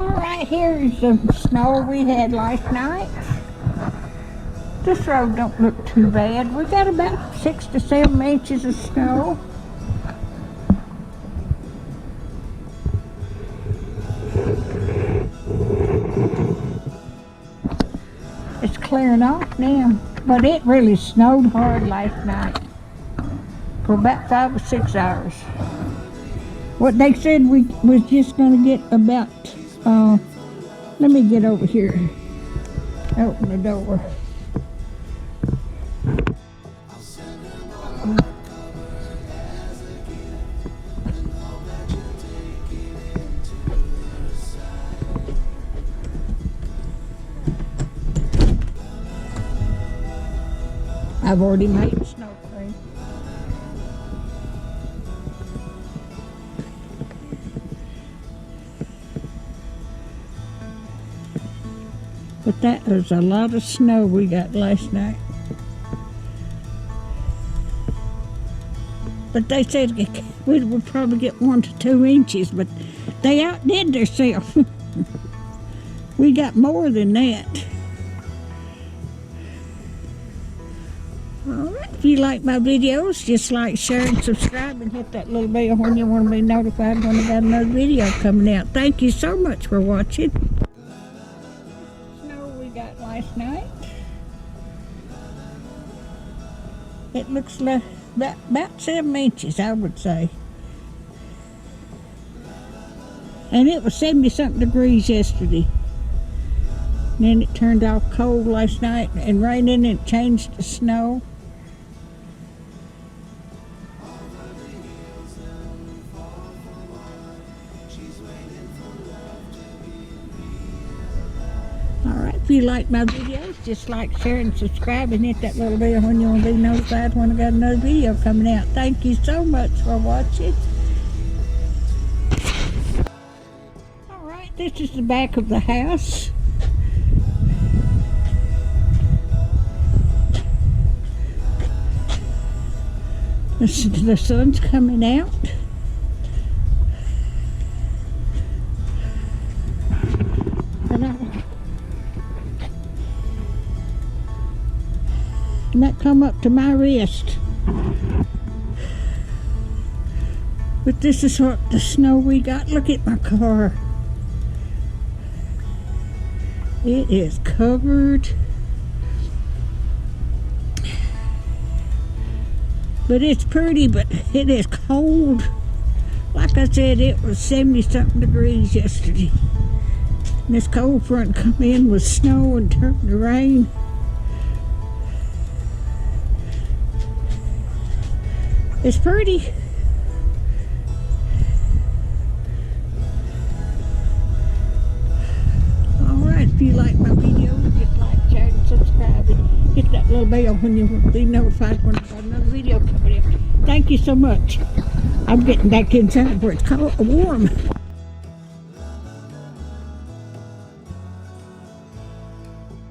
Alright, here's the snow we had last night. This road don't look too bad. We got about 6 to 7 inches of snow. It's clearing off now, but it really snowed hard last night for about 5 or 6 hours. What they said we was just going to get about, let me get over here, open the door. I've already made a snow crane. But that was a lot of snow we got last night. But they said we would probably get 1 to 2 inches, but they outdid themselves. We got more than that. Alright, if you like my videos, just like, share, and subscribe, and hit that little bell when you want to be notified when I got another video coming out. Thank you so much for watching. Snow we got last night. It looks like about 7 inches, I would say. And it was 70-something degrees yesterday. And then it turned off cold last night and raining, and it changed to snow. Alright, if you like my videos, just like, share, and subscribe, and hit that little bell when you want to be notified when I got another video coming out. Thank you so much for watching. Alright, this is the back of the house. The sun's coming out. And that come up to my wrist. But this is what the snow we got. Look at my car. It is covered. But it's pretty, but it is cold. Like I said, it was 70-something degrees yesterday. And this cold front come in with snow and turned to rain. It's pretty. Alright, if you like my videos, just like, share, and subscribe, and hit that little bell when you will be notified when I've got another video coming in. Thank you so much. I'm getting back inside where it's cold, warm.